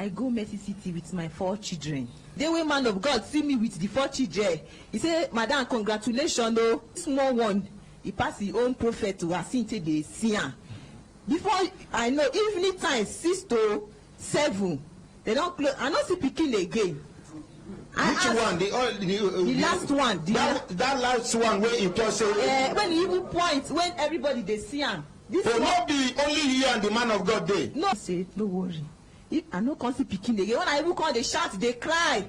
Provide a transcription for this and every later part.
I go Mercy City with my 4 children. The way man of God see me with the 4 children, he say, Madam, congratulations, oh, small one. He passed his own prophet to Asinte de Sian. Before I know, evening time, 6 to 7, they don't close. I don't see picking again. Which one? The last one. That last one where you just say. When he even point, when everybody they see him. This will not be only you and the man of God there. No, say no worry. If I no come see picking again, when I even come, they shout, they cry.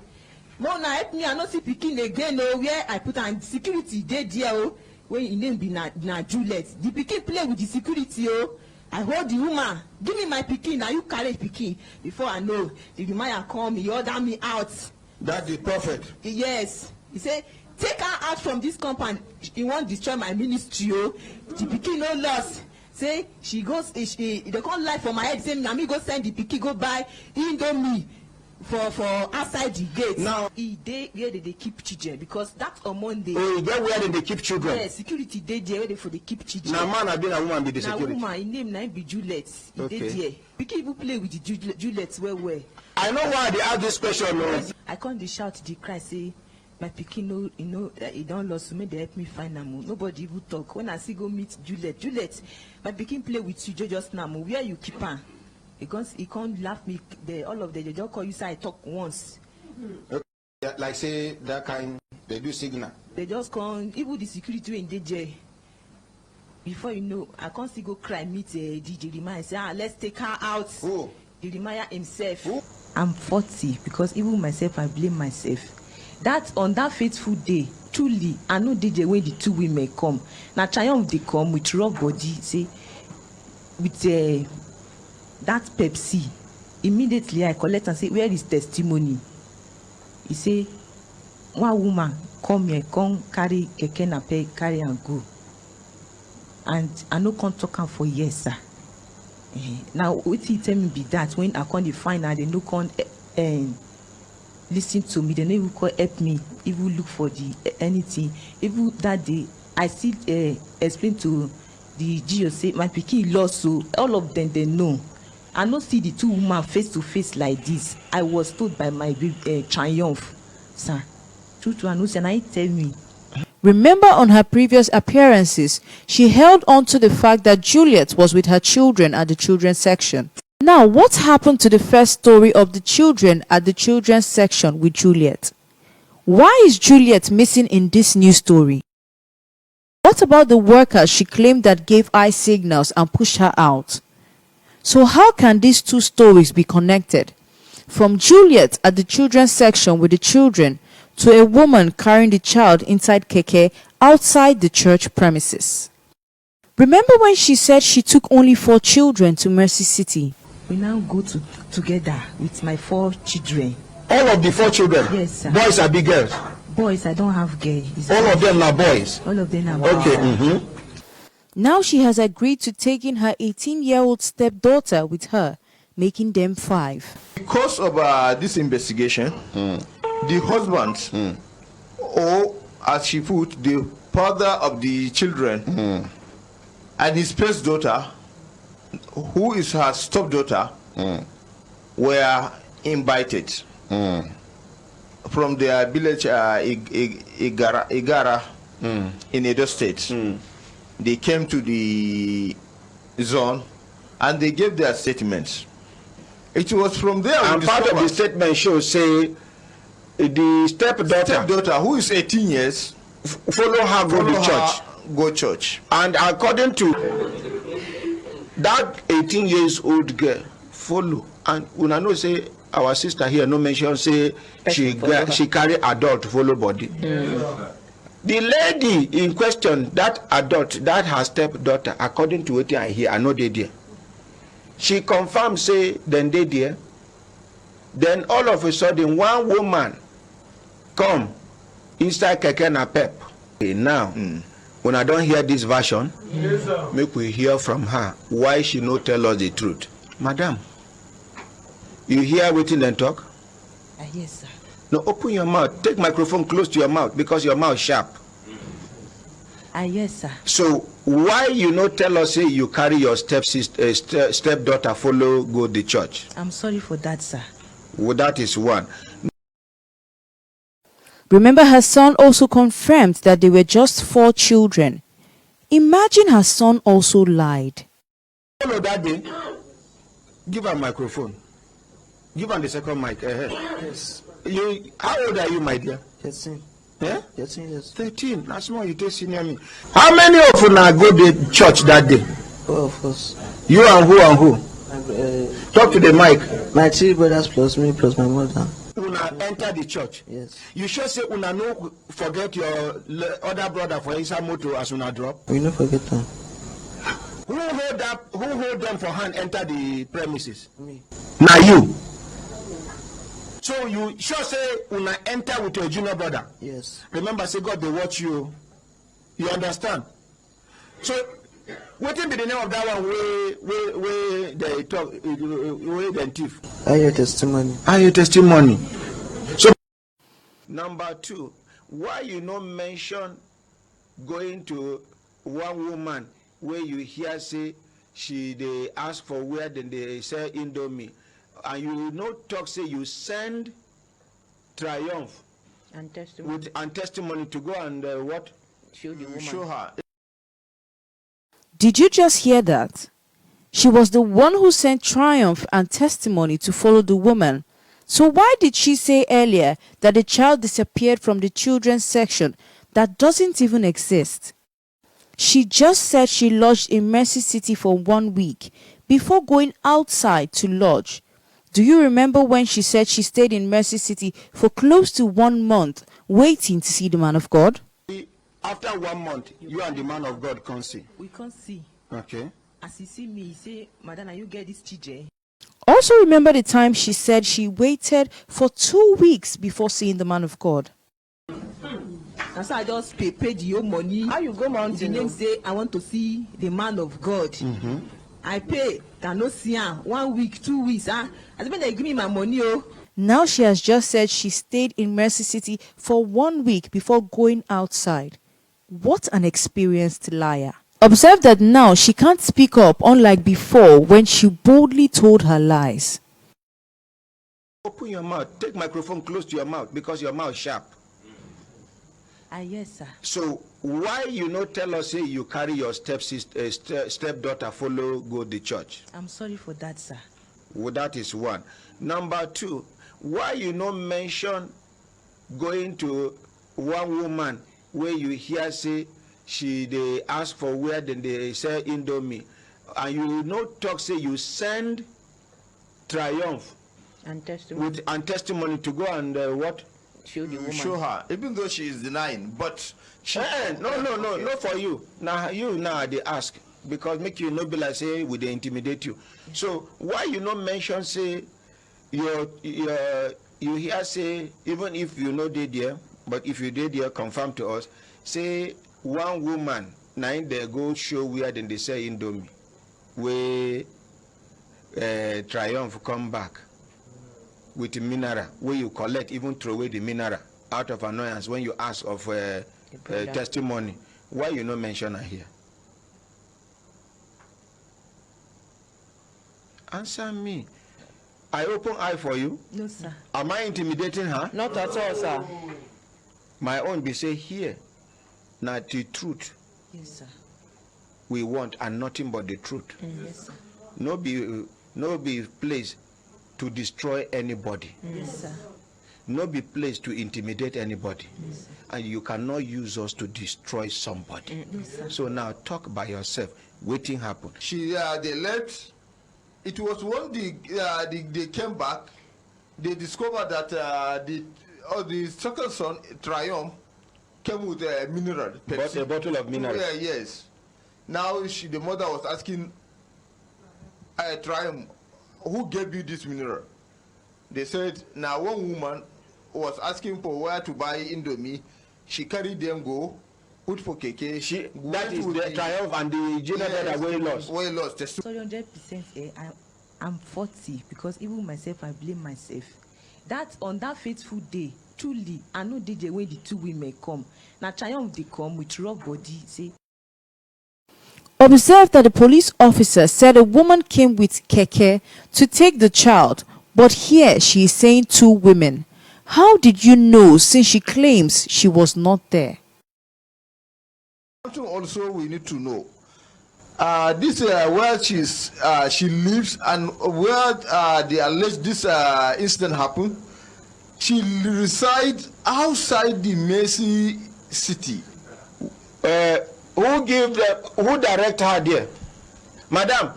Mona help me, I no see picking again. Oh, where I put on security day there. Oh, when his name be na Juliet. The picking play with the security. Oh, I hold the woman. Give me my picking. Now you carry picking. Before I know, the Jeremiah come, he order me out. That the prophet. Yes, he said, take her out from this compound. He won't destroy my ministry. Oh, the pikin no loss. Say she goes. They can't lie for my head. Say na me go send the pikin go buy Indomie for outside the gate. Now they where they keep children because that's on Monday. Oh, get where they keep children. Yeah, security they there where they for they keep children. Now man have been a woman be the security. Now woman, his name na be Juliet. Okay. They there. Pikin even play with the Juliet well. I know why they ask this question. No. I can't dey shout, dey cry, say my pikin no, he don't lost. So make they help me find am. Nobody even talk. When I see go meet Juliet, my pikin play with you just now. Where you keep am? He can't laugh me. All of them they just call you say I talk once. Okay. Like say that kind, they do signal. They just come. Even the security in DJ. Before you know, I can't still go cry meet DJ Jeremiah and say let's take her out. Oh. Jeremiah himself. Oh. I'm 40 because even myself I blame myself. That on that faithful day, truly I know DJ when the 2 women come. Now triumph they come with raw body, say with that Pepsi. Immediately I collect and say, where is testimony? He say, one woman come here, come carry keke nape, carry and go. And I no come talk am for years, sir. Now what he tell me be that when I come to find out, they no come listen to me, they no even call help me, even look for the anything. Even that day, I still explain to the GO say my pikin lost, so all of them they know. I no see the 2 women face to face like this. I was told by my triumph, sir. True I know, and I tell me. Remember, on her previous appearances, she held on to the fact that Juliet was with her children at the children's section. Now, what happened to the first story of the children at the children's section with Juliet? Why is Juliet missing in this new story? What about the workers she claimed that gave eye signals and pushed her out? So how can these 2 stories be connected? From Juliet at the children's section with the children to a woman carrying the child inside keke outside the church premises. Remember when she said she took only 4 children to Mercy City? We now go together with my 4 children. All of the 4 children? Yes, sir. Boys are big girls? Boys, I don't have girls. All of them are boys? All of them are boys. Okay. Mm-hmm. Now she has agreed to taking her 18-year-old stepdaughter with her, making them 5. Because of this investigation, the husband, or as she put, the father of the children, and his first daughter, who is her stepdaughter, were invited from their village Igara in Edo State. They came to the zone and they gave their statements. It was from there. And part of the statement shows say the stepdaughter who is 18 years follow her go to church. And according to that 18 years old girl follow, and when I know say our sister here no mention say she carry adult follow body. The lady in question, that adult, that her stepdaughter, according to what I hear, I know they there. She confirmed say then they there. Then all of a sudden one woman come inside keke na pep. Now when I don't hear this version, make we hear from her why she no tell us the truth. Madam, you hear wetin dem talk? Yes, sir. No, open your mouth. Take microphone close to your mouth because your mouth sharp. Yes, sir. So why you no tell us say you carry your stepdaughter follow go the church? I'm sorry for that, sir. Well, that is one. Remember, her son also confirmed that they were just 4 children. Imagine her son also lied. Hello, Daddy. Give her a microphone. Give her the second mic. Yes. How old are you, my dear? 13. Eh? 13 years. 13. That's more you take senior me. How many of you now go to church that day? 4 of us. You and who and who? Talk to the mic. My 3 brothers plus me plus my mother. Una enter the church. Yes. You sure say una no forget your other brother for inside motor as una drop? We no forget them. Who hold them for hand enter the premises? Me. Now you. So you sure say una enter with your junior brother? Yes. Remember, say God they watch you. You understand? So what will be the name of that one where they talk where they thief? I hear testimony. I hear testimony. So number 2, why you not mention going to one woman where you hear say they ask for where then they say Indomie, and you not talk say you send Triumph And testimony. and testimony to go and what? Show the woman. Show her. Did you just hear that? She was the one who sent Triumph and testimony to follow the woman. So why did she say earlier that the child disappeared from the children's section that doesn't even exist? She just said she lodged in Mercy City for 1 week before going outside to lodge. Do you remember when she said she stayed in Mercy City for close to 1 month waiting to see the man of God? After 1 month, you and the man of God can see. We can't see. Okay. As he see me, he say, Madam, you get this TJ. Also remember the time she said she waited for 2 weeks before seeing the man of God. And so I just pay the whole money. How you go mountain? The next day, I want to see the man of God. Mm-hmm. I pay, can no see him. 1 week, 2 weeks. I mean, they give me my money. Oh. Now she has just said she stayed in Mercy City for 1 week before going outside. What an experienced liar. Observe that now she can't speak up, unlike before when she boldly told her lies. Open your mouth. Take microphone close to your mouth because your mouth sharp. Yes, sir. So why you not tell us say you carry your stepdaughter follow go the church? I'm sorry for that, sir. Well, that is one. Number 2, why you not mention going to one woman where you hear say they ask for where then they say Indomie, and you not talk say you send Triumph And testimony. and testimony to go and what? Show the woman. Show her, even though she is denying, but she. No for you. Now they ask because make you not be like say would they intimidate you. So why you not mention say you hear say even if you know they there, but if you did there confirm to us say one woman now they go show where then they say Indomie where Triumph come back with the mineral where you collect even throw away the mineral out of annoyance when you ask of testimony. Why you not mention her here? Answer me. I open eye for you. No, sir. Am I intimidating her? Not at all, sir. My own be say here. Now the truth Yes, sir. we want and nothing but the truth. Yes, sir. No be place to destroy anybody. Yes, sir. No be place to intimidate anybody. Yes, and you cannot use us to destroy somebody. Yes, so now talk by yourself. Waiting happen. They left. It was when they came back, they discovered that the second son, Triumph, came with a mineral. But a bottle of mineral. Yeah, yes. Now the mother was asking Triumph, who gave you this mineral? They said, now one woman was asking for where to buy Indomie. She carried them go, put for keke. That is the Triumph and the junior brother way lost. Way lost. Sorry, 100%. I'm 40 because even myself, I blame myself. That on that fateful day, truly, I know DJ when the 2 women come. Now Triumph they come with rough body. Say. Observe that the police officer said a woman came with keke to take the child, But here she is saying 2 women. How did you know, since she claims she was not there? Something also we need to know. This where she lives and where they allege this incident happened. She resides outside the Mercy City. Who direct her there? Madam,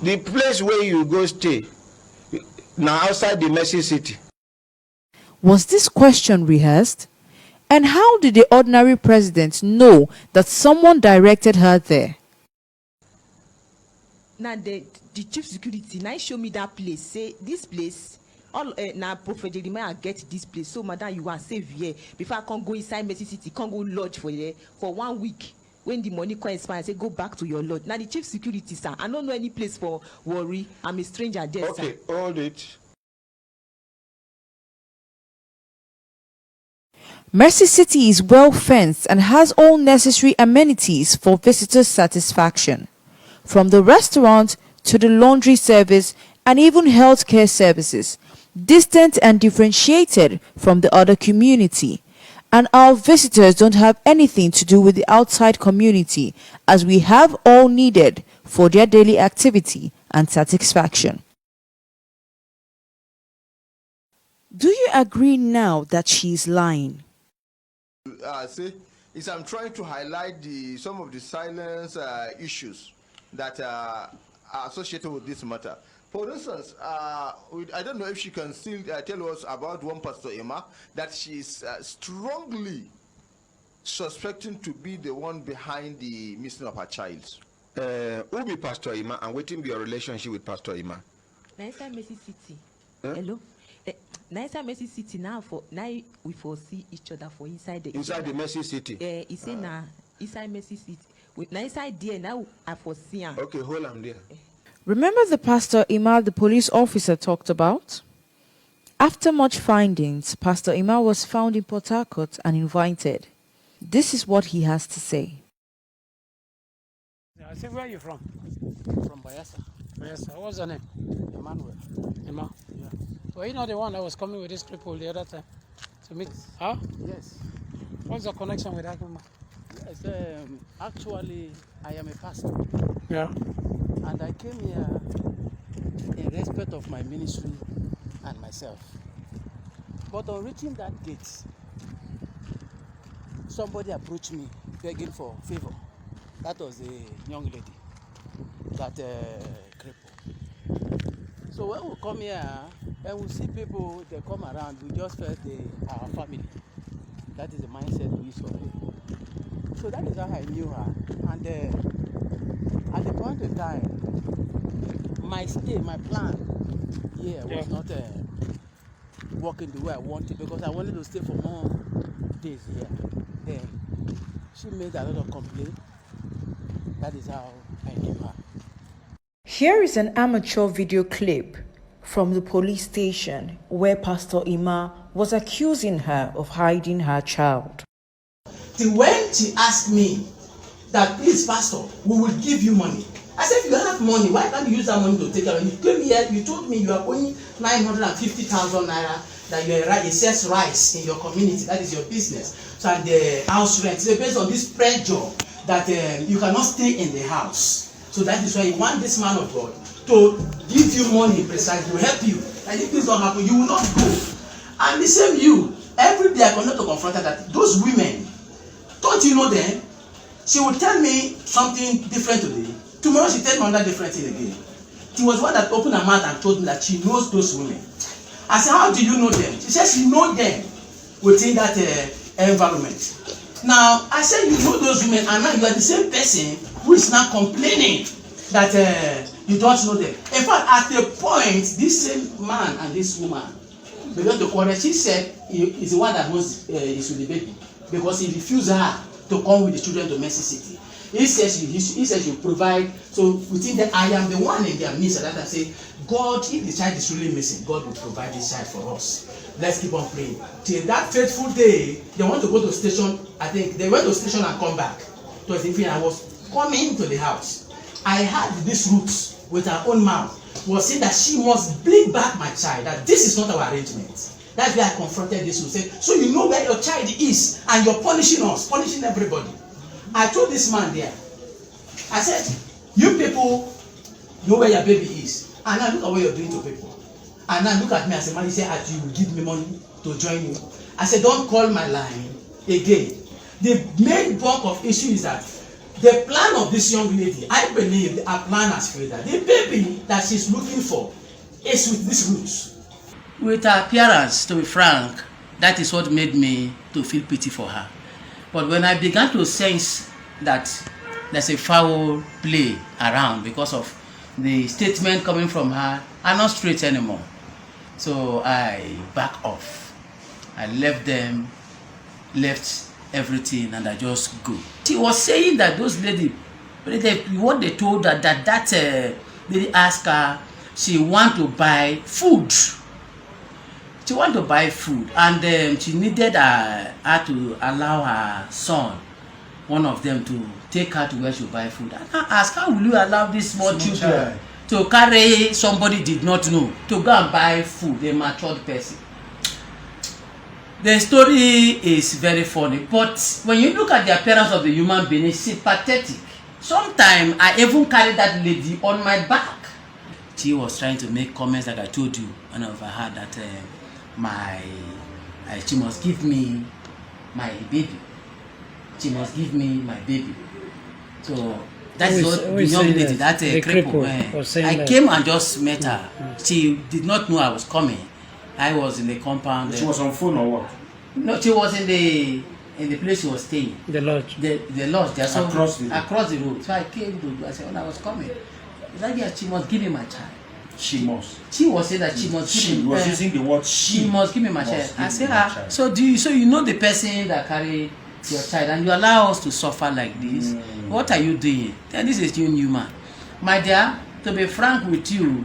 the place where you go stay, now outside the Mercy City. Was this question rehearsed? And how did the ordinary president know that someone directed her there? Now the chief security now show me that place. Say this place, all now Prophet Jeremiah get this place. So madam, you are safe here. Before I can't go inside Mercy City, can't go lodge for there for 1 week. When the money comes expire, I say go back to your lodge. Now the chief security, sir, I don't know any place for worry. I'm a stranger there, Okay, sir. hold it. Mercy City is well fenced and has all necessary amenities for visitors' satisfaction, from the restaurant to the laundry service and even healthcare services, distant and differentiated from the other community. And our visitors don't have anything to do with the outside community, as we have all needed for their daily activity and satisfaction. Do you agree now that she is lying? Say is I'm trying to highlight some of the silence issues that are associated with this matter. For instance, I don't know if she can still tell us about one Pastor Emma that she is strongly suspecting to be the one behind the missing of her child. Who be Pastor Emma and what be your relationship with Pastor Emma? Nice Mercy City. Huh? Hello. Nice Mercy City now we foresee each other for inside the Mercy City. He say now inside Mercy City. Inside there now I foresee him. Okay, hold on there. Remember the Pastor Ima the police officer talked about? After much findings, Pastor Ima was found in Port Harcourt and invited. This is what he has to say. I said, where are you from? From Bayelsa. Bayelsa. What's your name? Emmanuel. Emma? Yeah. Were you not the one that was coming with this cripple the other time to meet? Huh? Yes. What's the connection with that woman? Yes, actually, I am a pastor. Yeah. And I came here in respect of my ministry and myself. But on reaching that gate, somebody approached me begging for favor. That was a young lady, that cripple. So when we come here and we see people, they come around, we just felt our family. That is the mindset we used to have. So that is how I knew her. And at the point in time, my plan here was not working the way I wanted, because I wanted to stay for more days here. Then she made a lot of complaints. That is how I knew her. Here is an amateur video clip from the police station where Pastor Ima was accusing her of hiding her child. Till when she asked me that, please, Pastor, we will give you money. I said, if you have money, why can't you use that money to take care of it? You came here, you told me you are owing 950,000 naira, that you are sells rice in your community. That is your business. So, and the house rent. So based on this pressure that you cannot stay in the house. So that is why you want this man of God to give you money precisely, to help you. And if this don't happen, you will not go. And the same you, every day I come to confront her that those women, don't you know them? She will tell me something different today. Tomorrow she tell me another different thing again. She was one that opened her mouth and told me that she knows those women. I said, how do you know them? She said she knows them within that environment. Now, I said you know those women, and now you are the same person who is now complaining that you don't know them. In fact, at the point, this same man and this woman began to quarrel. She said he is the one that was is with the baby, because he refused her to come with the children to Mercy City. He says you provide. So within that, I am the one in their midst that I say, God, if the child is really missing, God will provide this child for us. Let's keep on praying. Till that fateful day, they want to go to station. I think they went to station and come back. It was the evening I was coming to the house. I had this RUTH with her own mouth was saying that she must bring back my child, that this is not our arrangement. That's why I confronted this woman. Said, so you know where your child is and you're punishing us, punishing everybody. I told this man there, I said, you people know where your baby is. And now look at what you're doing to people. And now look at me as a man, you say, you will give me money to join you. I said, don't call my line again. The main bulk of issue is that the plan of this young lady, I believe her plan has failed her. The baby that she's looking for is with this RUTH. With her appearance, to be frank, that is what made me to feel pity for her. But when I began to sense that there's a foul play around because of the statement coming from her, I'm not straight anymore. So I back off. I left them, left everything, and I just go. She was saying that those ladies, what they told her, that lady asked her, she want to buy food. She want to buy food, and she needed her to allow her son, one of them, to take her to where she buy food. And I asked, how will you allow these small children to carry somebody did not know to go and buy food, a matured person? The story is very funny, but when you look at the appearance of the human being, it's pathetic. Sometimes I even carry that lady on my back. She was trying to make comments like I told you, and I overheard that she must give me my baby. She must give me my baby. So that's what the young lady, that cripple. I came and just met her. She did not know I was coming. I was in the compound. She was on phone or what? No, she was in the place she was staying. The lodge. The lodge. There. So across the road. So I came to. I said when I was coming, like, yeah, she must give me my child. She must. She was saying that she must give me. She was using the word she. She must give me my child. I said, so you know the person that carry your child and you allow us to suffer like this? What are you doing? And this is you human. My dear, to be frank with you,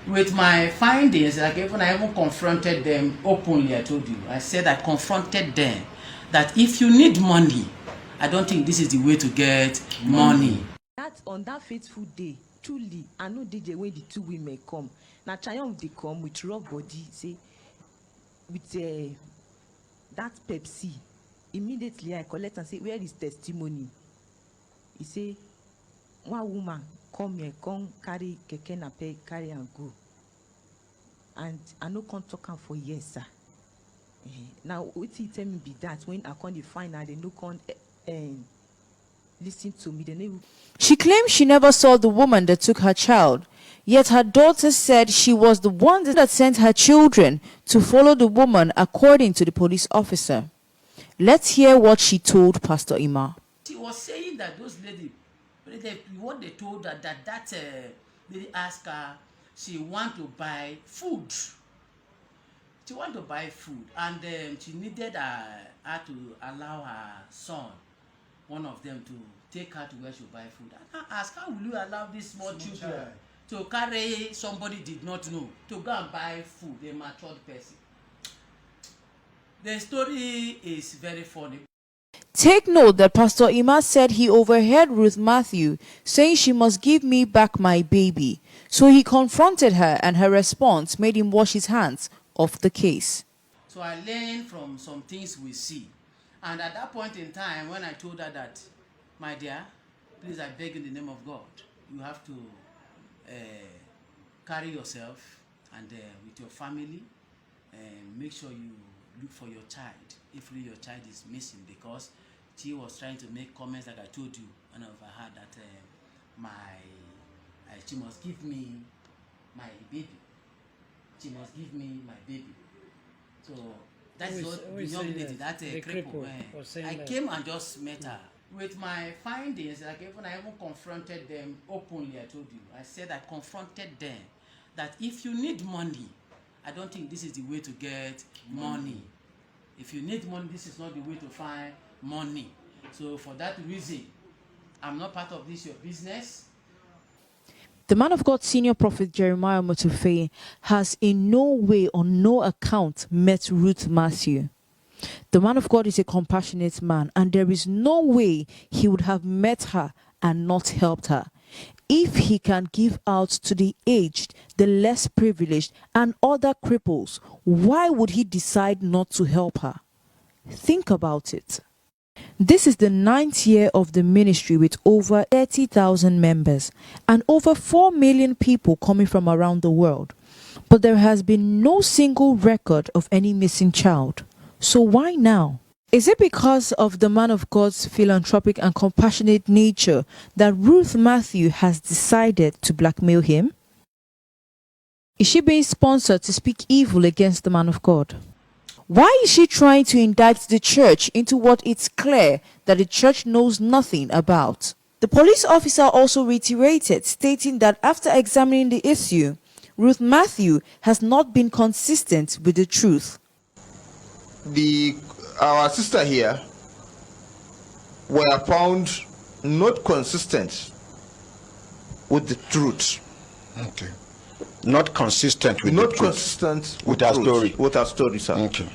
with my findings, like even I even confronted them openly. I told you, I said I confronted them that if you need money, I don't think this is the way to get money. That on that faithful day, truly, I know DJ when the two women come. Now Triumph they come with rough body, say with that Pepsi. Immediately I collect and say, where is testimony? He say, one woman come here, come carry keke nape, carry and go. And I no come talk am for years, sir. Now what he tell me be that when I come to find out, they no come listen to me. They never. She claims she never saw the woman that took her child, yet her daughter said she was the one that sent her children to follow the woman, according to the police officer. Let's hear what she told Pastor Ima. She was saying that those ladies, what they told her, that lady asked her, she want to buy food. She want to buy food, and she needed her to allow her son, one of them, to take her to where she buy food. And I asked, how will you allow these small children to carry somebody did not know to go and buy food, a matured person? The story is very funny. Take note that Pastor Ima said he overheard Ruth Matthew saying she must give me back my baby. So he confronted her, and her response made him wash his hands of the case. So I learned from some things we see. And at that point in time, when I told her that, my dear, please, I beg in the name of God, you have to carry yourself and with your family, and make sure you look for your child if really your child is missing, because she was trying to make comments like I told you, and I overheard that she must give me my baby. She must give me my baby. So that's what the young lady, that cripple. I came and just met her. With my findings, like even I even confronted them openly. I told you, I said I confronted them that if you need money, I don't think this is the way to get money. If you need money, this is not the way to find money. So for that reason, I'm not part of this your business. The man of God, Senior Prophet Jeremiah Motufe, has in no way, on no account, met Ruth Matthew. The man of God is a compassionate man, and there is no way he would have met her and not helped her. if he can give out to the aged, the less privileged, and other cripples, why would he decide not to help her? Think about it. This is the 9th year of the ministry with over 30,000 members and over 4 million people coming from around the world. But there has been no single record of any missing child. So why now? Is it because of the man of God's philanthropic and compassionate nature that Ruth Matthew has decided to blackmail him? Is she being sponsored to speak evil against the man of God? Why is she trying to indict the church into what it's clear that the church knows nothing about? The police officer also reiterated, stating that after examining the issue, Ruth Matthew has not been consistent with the truth. Our sister here were found not consistent with the truth. Okay. Not consistent with not the truth. Consistent with our story. With our story, sir. Okay.